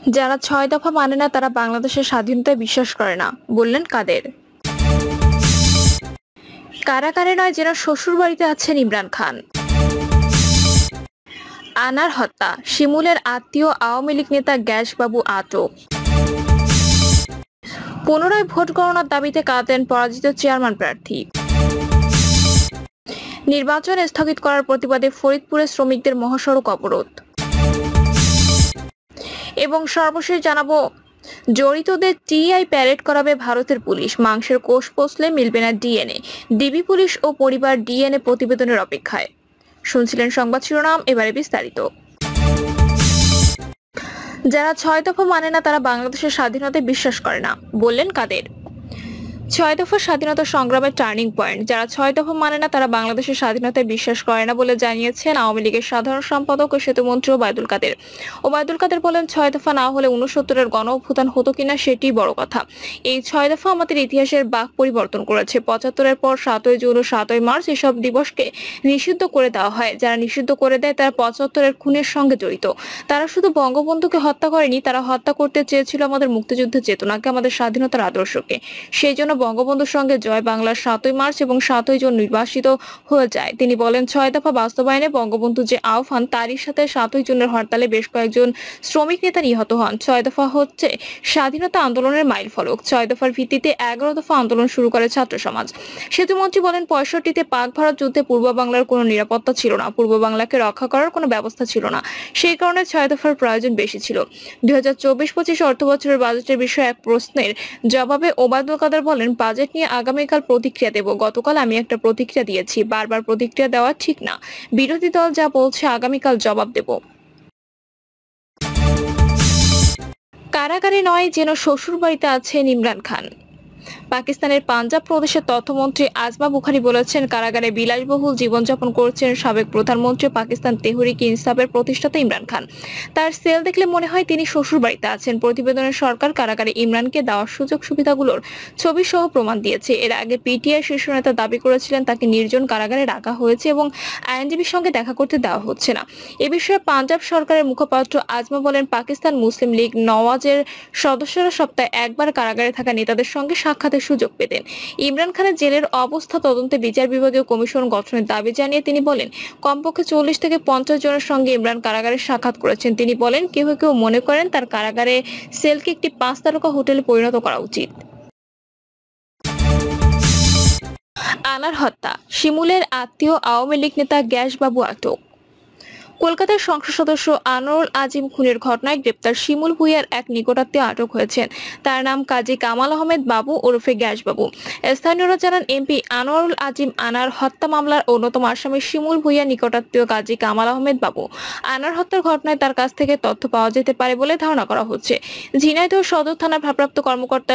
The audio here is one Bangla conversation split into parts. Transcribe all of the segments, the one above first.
যারা ৬ দফা মানে না তারা বাংলাদেশের স্বাধীনতায় বিশ্বাস করে না, বললেন কাদের। কারাগারে নয় যেন শ্বশুর বাড়িতে আছেন ইমরান খান। আনার হত্যা, শিমুলের আত্মীয় আওয়ামী লীগ নেতা গ্যাসবাবু আটক। পুনরায় ভোট গণনার দাবিতে কাঁদেন পরাজিত চেয়ারম্যান প্রার্থী। নির্বাচন স্থগিত করার প্রতিবাদে ফরিদপুরে শ্রমিকদের মহাসড়ক অবরোধ। এবং সর্বশেষ জানাবো, জড়িতদের টিআই প্যারেড করাবে ভারতের পুলিশ, মাংসের কোষ পচলে মিলবে না ডিএনএ, ডিবি পুলিশ ও পরিবার ডিএনএ প্রতিবেদনের অপেক্ষায়। শুনছিলেন সংবাদ শিরোনাম, এবারে বিস্তারিত। যারা ৬ দফা মানে না তারা বাংলাদেশের স্বাধীনতায় বিশ্বাস করে না, বললেন কাদের। ৬ দফা স্বাধীনতা সংগ্রামের টার্নিং পয়েন্ট। যারা ৬ দফা মানে না তারা বাংলাদেশের স্বাধীনতায় বিশ্বাস করে না বলে জানিয়েছেন আওয়ামী লীগের সাধারণ সম্পাদক ও সেতুমন্ত্রী ওবায়দুল কাদের। ওবায়দুল কাদের বলেন, ৬ দফা না হলে ৬৯-এর গণ অভ্যুত্থান হতো কিনা সেটি বড় কথা। এই ৬ দফা আমাদের ইতিহাসের বাঁক পরিবর্তন করেছে। ৭৫-এর পর ৭ই জুন ও ৭ই মার্চ এসব দিবসকে নিষিদ্ধ করে দেওয়া হয়। যারা নিষিদ্ধ করে দেয় তারা ৭৫-এর খুনের সঙ্গে জড়িত। তারা শুধু বঙ্গবন্ধুকে হত্যা করেনি, তারা হত্যা করতে চেয়েছিল আমাদের মুক্তিযুদ্ধের চেতনাকে, আমাদের স্বাধীনতার আদর্শকে। সেই জন্য বঙ্গবন্ধুর সঙ্গে জয় বাংলার ৭ই মার্চ এবং ৭ই জুন নির্বাসিত হয়ে যায়। তিনি বলেন, ৬ দফা বাস্তবায়নে বঙ্গবন্ধু যে আহ্বান, তারই সাথে ৭ই জুনের হরতালে বেশ কয়েকজন শ্রমিক নেতা নিহত হন। ৬ দফা হচ্ছে স্বাধীনতা আন্দোলনের মাইল ফলক। ৬ দফার ভিত্তিতে ১১ দফা আন্দোলন শুরু করে ছাত্র সমাজ। সেতুমন্ত্রী বলেন, ৬৫-তে পাক ভারত যুদ্ধে পূর্ব বাংলার কোনো নিরাপত্তা ছিল না, পূর্ব বাংলাকে রক্ষা করার কোনো ব্যবস্থা ছিল না। সেই কারণে ৬ দফার প্রয়োজন বেশি ছিল। ২০২৪-২৫ অর্থ বছরের বাজেটের বিষয়ে এক প্রশ্নের জবাবে ওবায়দুল কাদের বলেন, বাজেট নিয়ে আগামীকাল প্রতিক্রিয়া দেব। গতকাল আমি একটা প্রতিক্রিয়া দিয়েছি, বারবার প্রতিক্রিয়া দেওয়া ঠিক না। বিরোধী দল যা বলছে আগামীকাল জবাব দেব। কারাগারে নয় যেন শ্বশুর বাড়িতে আছেন ইমরান খান। পাকিস্তানের পাঞ্জাব প্রদেশের তথ্যমন্ত্রী আজমা বুখারী বলেছেন, কারাগারে বিলাসবহুল জীবনযাপন করছেন সাবেক প্রধানমন্ত্রী পাকিস্তান তেহরিক ইনসাফের প্রতিষ্ঠাতা ইমরান খান। তার সেল দেখলে মনে হয় তিনি শ্বশুর বাড়িতে আছেন। প্রতিবেদনের সরকার কারাগারে ইমরানকে দেওয়ার সুযোগ সুবিধাগুলোর ছবি সহ প্রমাণ দিয়েছে। এর আগে পিটিআই শীর্ষ নেতা দাবি করেছিলেন তাকে নির্জন কারাগারে রাখা হয়েছে এবং আইনজীবীর সঙ্গে দেখা করতে দেওয়া হচ্ছে না। এ বিষয়ে পাঞ্জাব সরকারের মুখপাত্র আজমা বলেন, পাকিস্তান মুসলিম লীগ নওয়াজের সদস্যরা সপ্তাহে একবার কারাগারে থাকা নেতাদের সঙ্গে সাক্ষাতের সুযোগ পেতেন। ইমরান খানের জেলের অবস্থা তদন্তে বিচার বিভাগীয় কমিশন গঠনের দাবি জানিয়ে তিনি বলেন, কমপক্ষে ৪০ থেকে ৫০ জনের সঙ্গে ইমরান কারাগারে সাক্ষাৎ করেছেন। তিনি বলেন, কেউ কেউ মনে করেন তার কারাগারে সেলকে একটি ৫ তারকা হোটেলে পরিণত করা উচিত। আনার হত্যা, শিমুলের আত্মীয় আওয়ামী লীগ নেতা গ্যাসবাবু আটক। কলকাতার সংসদ সদস্য আনোয়ারুল আজিম খুনের ঘটনায় গ্রেপ্তার শিমুল ভূঁইয়ার এক নিকটাত্মীয় আটক হয়েছেন। তার নাম কাজী কামাল আহমেদ বাবু ওরফে গ্যাসবাবু। স্থানীয়রা জানান, এমপি আনোয়ারুল আজিম আনার হত্যা মামলার অন্যতম আসামি শিমুল ভূঁইয়ার নিকটাত্মীয় কাজী কামাল আহমেদ বাবু। আনার হত্যার ঘটনায় তার কাছ থেকে তথ্য পাওয়া যেতে পারে বলে ধারণা করা হচ্ছে। ঝিনাইদহ সদর থানার ভারপ্রাপ্ত কর্মকর্তা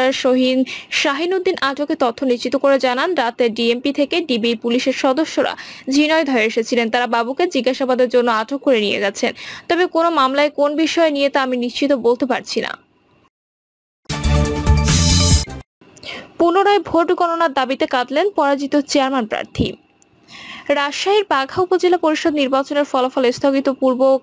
শাহিনউদ্দিন আটকের তথ্য নিশ্চিত করে জানান, রাতে ডিএমপি থেকে ডিবি পুলিশের সদস্যরা ঝিনাইদহে এসেছিলেন। তারা বাবুকে জিজ্ঞাসাবাদের জন্য করে নিয়ে গেছেন। তবে কোন মামলায় কোন বিষয় নিয়ে তা আমি নিশ্চিত বলতে পারছি না। পুনরায় ভোট গণনার দাবিতে কাঁদলেন পরাজিত চেয়ারম্যান প্রার্থী। রাজশাহীর বাঘা উপজেলা পরিষদ নির্বাচনের ফলাফল স্থগিত পূর্বক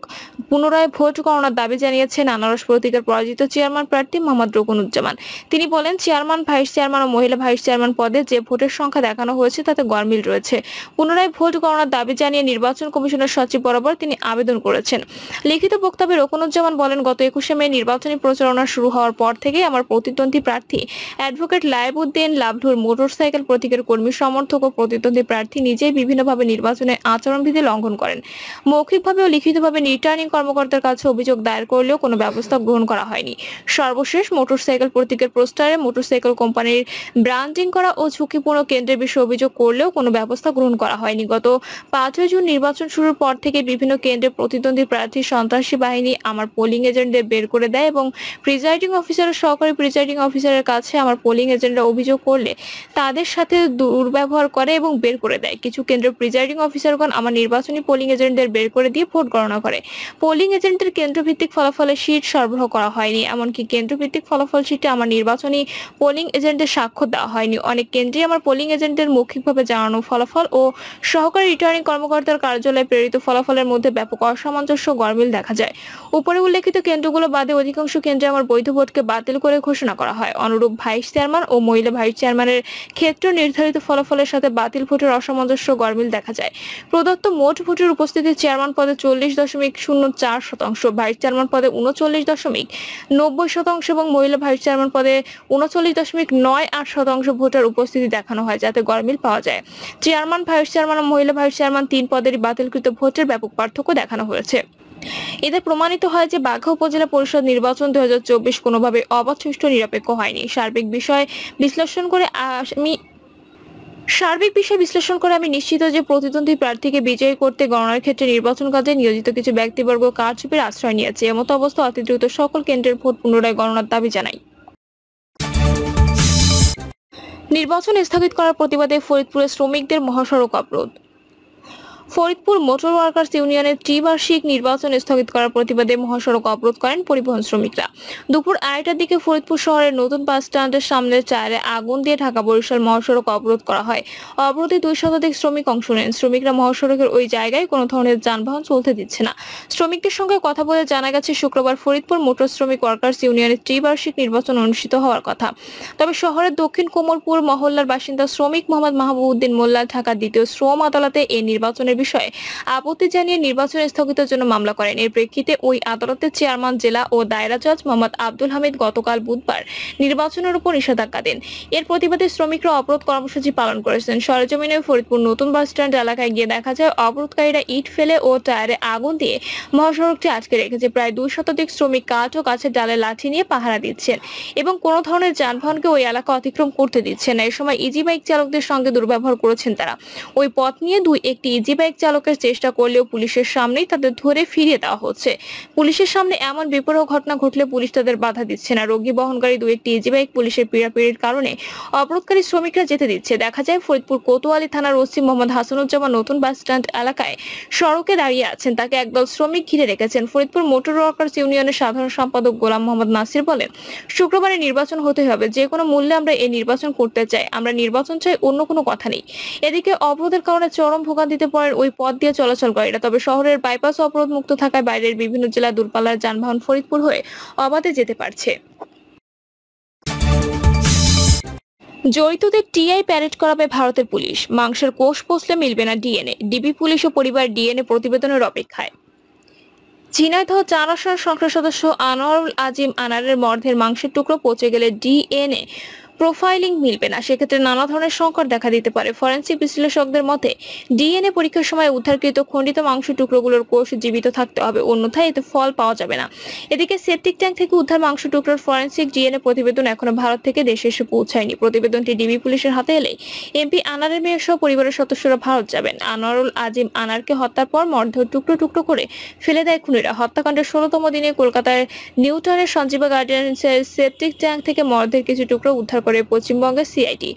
পুনরায় ভোট গণনার দাবি জানিয়েছেন আনারস প্রতীকের পরাজিত চেয়ারম্যান প্রার্থী মোহাম্মদ রুকনুজ্জামান। তিনি বলেন, চেয়ারম্যান, ভাইস চেয়ারম্যান ও মহিলা ভাইস চেয়ারম্যান পদে যে ভোটের সংখ্যা দেখানো হয়েছে তাতে গরমিল রয়েছে। পুনরায় ভোট গণনার দাবি জানিয়ে নির্বাচন কমিশনের সচিব বরাবর তিনি আবেদন করেছেন। লিখিত বক্তব্যে রুকনুজ্জামান বলেন, গত ২১শে মে নির্বাচনী প্রচারণা শুরু হওয়ার পর থেকেই আমার প্রতিদ্বন্দ্বী প্রার্থী অ্যাডভোকেট লাইবউদ্দিন লাভলুর মোটরসাইকেল প্রতীকের কর্মী সমর্থক ও প্রতিদ্বন্দ্বী প্রার্থী নিজেই বিভিন্নভাবে নির্বাচনের আচরণবিধি লঙ্ঘন করেন। মৌখিকভাবে ও লিখিতভাবে রিটার্নিং কর্মকর্তার কাছে অভিযোগ দায়ের করলেও কোনো ব্যবস্থা গ্রহণ করা হয়নি। সর্বশেষ মোটরসাইকেল প্রতীকের পোস্টারে মোটরসাইকেল কোম্পানির ব্র্যান্ডিং করা ও ঝুঁকিপূর্ণ কেন্দ্রের বিষয়ে অভিযোগ করলেও কোনো ব্যবস্থা গ্রহণ করা হয়নি। গত ৫ই জুন নির্বাচন শুরুর পর থেকে বিভিন্ন কেন্দ্রে প্রতিদ্বন্দ্বী প্রার্থী সন্ত্রাসী বাহিনী আমার পোলিং এজেন্টদের বের করে দেয় এবং প্রিজাইডিং অফিসারের সহকারী প্রিজাইডিং অফিসারের কাছে আমার পোলিং এজেন্টরা অভিযোগ করলে তাদের সাথে দুর্ব্যবহার করে এবং বের করে দেয়। কিছু কেন্দ্রের প্রিজাইডিং অফিসারগণ আমার নির্বাচনী পোলিং এজেন্টদের বের করে দিয়ে ভোট গণনা করে। পোলিং এজেন্টদের কেন্দ্রভিত্তিক ফলাফলের শীট সরবরাহ করা হয়নি, এমনকি কেন্দ্রভিত্তিক ফলাফল শীটে আমার নির্বাচনী পোলিং এজেন্টদের স্বাক্ষর দেওয়া হয়নি। অনেক কেন্দ্রে আমার পোলিং এজেন্টদের মৌখিকভাবে জানানো ফলাফল ও সহকারী রিটার্নিং কর্মকর্তার কার্যালয়ে প্রেরিত ফলাফলের মধ্যে ব্যাপক অসামঞ্জস্য গরমিল দেখা যায়। উপরে উল্লেখিত কেন্দ্রগুলো বাদে অধিকাংশ কেন্দ্রে আমার বৈধ ভোটকে বাতিল করে ঘোষণা করা হয়। অনুরূপ ভাইস চেয়ারম্যান ও মহিলা ভাইস চেয়ারম্যানের ক্ষেত্রে নির্ধারিত ফলাফলের সাথে বাতিল ভোটের অসামঞ্জস্য গরমিল দেখা যায়। প্রদত্ত মোট ভোটের উপস্থিতি চেয়ারম্যান পদে 40.04%, ভাইস চেয়ারম্যান পদে 39.90% এবং মহিলা ভাইস চেয়ারম্যান পদে 39.98% ভোটার উপস্থিতি দেখানো হয়, যাতে গরমিল পাওয়া যায়। চেয়ারম্যান, ভাইস চেয়ারম্যান ও মহিলা ভাইস চেয়ারম্যান 3 পদেরই বাতিলকৃত ভোটের ব্যাপক পার্থক্য দেখানো হয়েছে। এতে প্রমাণিত হয় যে বাঘা উপজেলা পরিষদ নির্বাচন 2024 কোনোভাবে অবাধ, সুষ্ঠু, নিরপেক্ষ হয়নি। সার্বিক বিষয় বিশ্লেষণ করে আমি নিশ্চিত যে প্রতিদ্বন্দ্বী প্রার্থীকে বিজয়ী করতে গণনার ক্ষেত্রে নির্বাচন কাজে নিয়োজিত কিছু ব্যক্তিবর্গ কারচুপির আশ্রয় নিয়েছে। এমতো অবস্থা অতি দ্রুত সকল কেন্দ্রের ভোট পুনরায় গণনার দাবি জানাই। নির্বাচন স্থগিত করার প্রতিবাদে ফরিদপুরে শ্রমিকদের মহাসড়ক অবরোধ। ফরিদপুর মোটর ওয়ার্কার্স ইউনিয়নের ত্রিবার্ষিক নির্বাচন স্থগিত করার প্রতিবাদে মহাসড়ক অবরোধ করেন পরিবহন শ্রমিকরা। দুপুর 2:30টার দিকে ফরিদপুর শহরের নতুন বাস স্ট্যান্ডের সামনে টায়ারে আগুন দিয়ে ঢাকা বরিশাল মহাসড়ক অবরোধ করা হয়। অবরোধে 2 শতাধিক শ্রমিক অংশ নেন। শ্রমিকরা মহাসড়কের ওই জায়গায় কোনো ধরনের যানবাহন চলতে দিচ্ছে না। শ্রমিকদের সঙ্গে কথা বলে জানা গেছে, শুক্রবার ফরিদপুর মোটর শ্রমিক ওয়ার্কার্স ইউনিয়নের ত্রিবার্ষিক নির্বাচন অনুষ্ঠিত হওয়ার কথা। তবে শহরের দক্ষিণ কোমলপুর মহল্লার বাসিন্দা শ্রমিক মোহাম্মদ মাহবুবউদ্দিন মোল্লা ঢাকা দ্বিতীয় শ্রম আদালতে এই নির্বাচনের বিষয়ে আপত্তি জানিয়ে নির্বাচন স্থগিতের জন্য মামলা করেন। এর প্রেক্ষিতে ওই আদালতের চেয়ারম্যান জেলা ও দায়রা জজ মোহাম্মদ আব্দুল হামিদ গতকাল বুধবার নির্বাচনের উপর নিষেধাজ্ঞা দেন। এর প্রতিবাদে শ্রমিকরা অবরোধ কর্মসূচি পালন করেছেন। সরেজমিনে ফরিদপুর নতুন বাস স্ট্যান্ড এলাকায় গিয়ে দেখা যায়, অবরোধকারীরা ইট ফেলে ও টায়ারে আগুন দিয়ে মহাসড়কটি আটকে রেখেছে। প্রায় 2 শতাধিক শ্রমিক কাঠ ও গাছের ডালে লাঠি নিয়ে পাহারা দিচ্ছেন এবং কোনো ধরনের যানবাহনকে ওই এলাকা অতিক্রম করতে দিচ্ছেন না। এ সময় ইজি বাইক চালকদের সঙ্গে দুর্ব্যবহার করেছেন তারা। ওই পথ নিয়ে একটি ইজি বাইক চালকের চেষ্টা করলেও পুলিশের সামনেই তাদের ধরে ফিরিয়ে দেওয়া হচ্ছে। পুলিশের সামনে এমন বিপরীত ঘটনা ঘটলে পুলিশ তাদের বাধা দিচ্ছে না। রোগী বহনকারী 2-1টি ইজি বাইক পুলিশের পীড়াপিড়ির কারণে অবরোধকারী শ্রমিকরা যেতে দিচ্ছে। দেখা যায়, ফরিদপুর কোতোয়ালি থানার ওসি মোহাম্মদ হাসানুজ্জামান নতুন বাস স্ট্যান্ড এলাকায় সড়কে দাঁড়িয়ে আছেন। তাকে একদল শ্রমিক ঘিরে রেখেছেন। ফরিদপুর মোটর ওয়ার্কার্স ইউনিয়নের সাধারণ সম্পাদক গোলাম মোহাম্মদ নাসির বলেন, শুক্রবারে নির্বাচন হতে হবে, যে কোনো মূল্যে আমরা এই নির্বাচন করতে চাই। আমরা নির্বাচন চাই, অন্য কোনো কথা নেই। এদিকে অবরোধের কারণে চরম ভোগান্তিতে পড়েন ওই পথ দিয়ে চলাচলকারীরা। তবে শহরের বাইপাস অবরোধ মুক্ত থাকায় বাইরের বিভিন্ন জেলা দূরপাল্লার যানবাহন ফরিদপুর হয়ে অবাধে যেতে পারছে। জড়িতদের টিআই প্যারেড করাবে ভারতের পুলিশ। মাংসের কোষ পচলে মিলবে না ডিএনএ। ডিবি পুলিশ ও পরিবার ডিএনএ প্রতিবেদনের অপেক্ষায়। ঝিনাইদহ 4 আসন সংসদ সদস্য আনোয়ারুল আজিম আনারের মর্ধের মাংসের টুকরো পচে গেলে ডিএনএ প্রোফাইলিং মিলবে না। সেক্ষেত্রে নানা ধরনের সংকট দেখা দিতে পারে। ফরেনসিক বিশ্লেষকদের মতে, ডিএনএ পরীক্ষার সময় উদ্ধারকৃত খণ্ডিত মাংস টুকরোগুলোর কোষ জীবিত থাকতে হবে, অন্যথায় এতে ফল পাওয়া যাবে না। এদিকে সেপটিক ট্যাঙ্ক থেকে উদ্ধার মাংস টুকরোর ফরেনসিক ডিএনএ প্রতিবেদন এখনো ভারত থেকে দেশে এসে পৌঁছায়নি। প্রতিবেদনটি ডিবি পুলিশের হাতে এলে এমপি আনারের মেয়ে সহ পরিবারের সদস্যরা ভারত যাবেন। আনোয়ারুল আজিম আনারকে হত্যার পর মর্ধের টুকরো টুকরো করে ফেলে দেয় খুনিরা। হত্যাকাণ্ডের 16তম দিনে কলকাতার নিউটাউনের সঞ্জীবা গার্ডেন্সের সেপটিক ট্যাঙ্ক থেকে মর্ধের কিছু টুকরো উদ্ধার করে পশ্চিমবঙ্গের সিআইডি।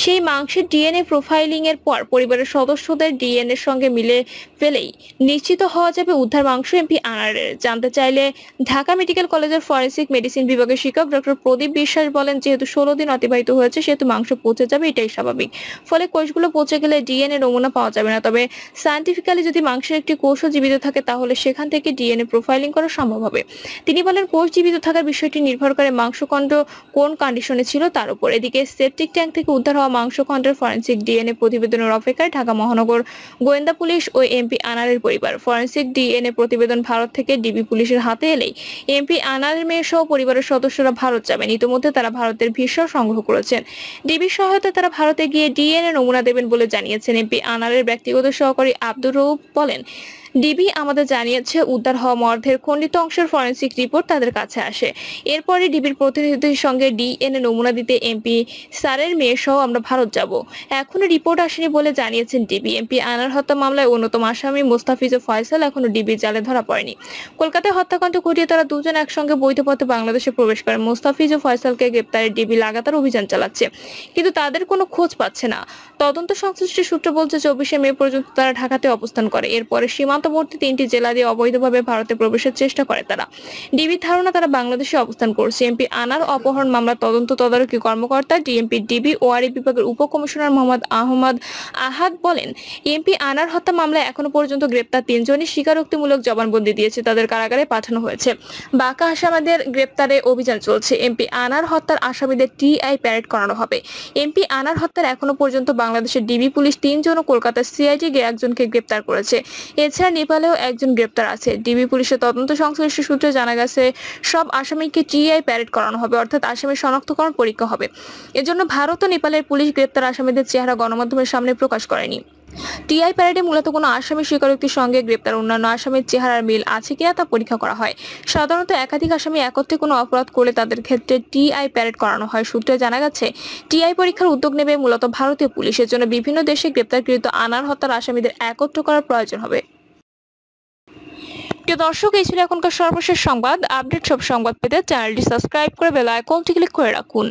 সেই মাংসের ডিএনএ প্রোফাইলিং এর পর পরিবারের সদস্যদের ডিএনএ সঙ্গে মিলে ফেলেই নিশ্চিত হওয়া যাবে উদ্ধার মাংস এমপি আনারের। জানতে চাইলে ঢাকা মেডিকেল কলেজের ফরেনসিক মেডিসিন বিভাগের শিক্ষক ডক্টর প্রদীপ বিশ্বাস বলেন, যেহেতু 16 দিন অতিবাহিত হয়েছে সেহেতু মাংস পচে যাবে, এটাই স্বাভাবিক। ফলে কোষগুলো পচে গেলে ডিএনএ নমুনা পাওয়া যাবে না। তবে সায়েন্টিফিক্যালি যদি মাংসের একটি কোষও জীবিত থাকে তাহলে সেখান থেকে ডিএনএ প্রোফাইলিং করা সম্ভব হবে। তিনি বলেন, কোষ জীবিত থাকার বিষয়টি নির্ভর করে মাংসখণ্ড কোন কন্ডিশনে ছিল তার উপর। এদিকে সেপটিক ট্যাঙ্ক থেকে উদ্ধার হওয়া মাংসখণ্ডের ফরেনসিক ডিএনএ প্রতিবেদনের অপেক্ষায় ঢাকা মহানগর গোয়েন্দা পুলিশ ও এমপি আনারের পরিবার। ফরেনসিক ডিএনএ প্রতিবেদন ভারত থেকে ডিবি পুলিশের হাতে এলেই এমপি আনারের মেয়ে সহ পরিবারের সদস্যরা ভারত যাবেন। ইতিমধ্যে তারা ভারতের ভিসা সংগ্রহ করেছেন। ডিবির সহায়তায় তারা ভারতে গিয়ে ডিএনএ নমুনা দেবেন বলে জানিয়েছেন। এমপি আনারের ব্যক্তিগত সহকারী আব্দুর রউফ বলেন, ডিবি আমাদের জানিয়েছে উদ্ধার হওয়া মর্ধের খণ্ডিত অংশের ফরেনসিক রিপোর্ট তাদের কাছে আসে। এরপরে ডিবির প্রতিনিধিদের সঙ্গে ডিএনএ নমুনা দিতে এমপি স্যারের মেয়ে সহ আমরা ভারত যাব। এখনো রিপোর্ট আসেনি বলে জানিয়েছেন ডিবি। এমপি আনার হত্যা মামলায় অন্যতম আসামি মোস্তাফিজুর ফয়সাল এখনো ডিবির জালে ধরা পড়েনি। কলকাতায় হত্যাকাণ্ড ঘটিয়ে তারা দুজন একসঙ্গে বৈধ পথে বাংলাদেশে প্রবেশ করে। মোস্তাফিজ ও ফয়সালকে গ্রেপ্তারে ডিবি লাগাতার অভিযান চালাচ্ছে, কিন্তু তাদের কোনো খোঁজ পাচ্ছে না। তদন্ত সংশ্লিষ্ট সূত্র বলছে 24শে মে পর্যন্ত তারা ঢাকাতে অবস্থান করে। এরপরে সীমান্তবর্তী 3টি জেলা দিয়ে অবৈধভাবে ভারতে প্রবেশের চেষ্টা করে তারা। ডিবির ধারণা তারা বাংলাদেশে অবস্থান করছে। এমপি আনার অপহরণ মামলার তদন্ত তদারকি কর্মকর্তা ডিএমপি ডিবি ওআরই বিভাগের উপকমিশনার মোহাম্মদ আহাদ বলেন, এমপি আনার হত্যা মামলায় এখনো পর্যন্ত গ্রেপ্তার 3 জনই স্বীকারোক্তিমূলক জবানবন্দি দিয়েছে। তাদের কারাগারে পাঠানো হয়েছে। বাকি আসামিদের গ্রেপ্তারে অভিযান চলছে। এমপি আনার হত্যার আসামিদের টিআই প্যারেড করানো হবে। এমপি আনার হত্যার এখনো পর্যন্ত বাংলাদেশের ডিবি পুলিশ 3 জন ও কলকাতার সিআইডি একজনকে গ্রেপ্তার করেছে। এছাড়া নেপালেও একজন গ্রেপ্তার আছে। ডিবি পুলিশের তদন্ত সংশ্লিষ্ট সূত্রে জানা গেছে সব আসামিকে টিআই প্যারেড করানো হবে, অর্থাৎ আসামির শনাক্তকরণ পরীক্ষা হবে। এজন্য ভারত ও নেপালের পুলিশ গ্রেপ্তার আসামিদের চেহারা গণমাধ্যমের সামনে প্রকাশ করেনি। টিআই প্যারেডে মূলত কোনো আসামি স্বীকারোক্তির সঙ্গে গ্রেপ্তার অন্যান্য আসামির চেহারার মিল আছে কিনা তা পরীক্ষা করা হয়। সাধারণত একাধিক আসামি একত্রে কোনো অপরাধ করলে তাদের ক্ষেত্রে টিআই প্যারেড করানো হয়। সূত্রে জানা গেছে টিআই পরীক্ষার উদ্যোগ নেবে মূলত ভারতীয় পুলিশের জন্য বিভিন্ন দেশে গ্রেপ্তারকৃত আনার হত্যার আসামিদের একত্র করার প্রয়োজন হবে। প্রিয় দর্শক, এই ছিল এখনকার সর্বশেষ সংবাদ। আপডেট সব সংবাদ পেতে চ্যানেলটি সাবস্ক্রাইব করে বেল আইকনটি ক্লিক করে রাখুন।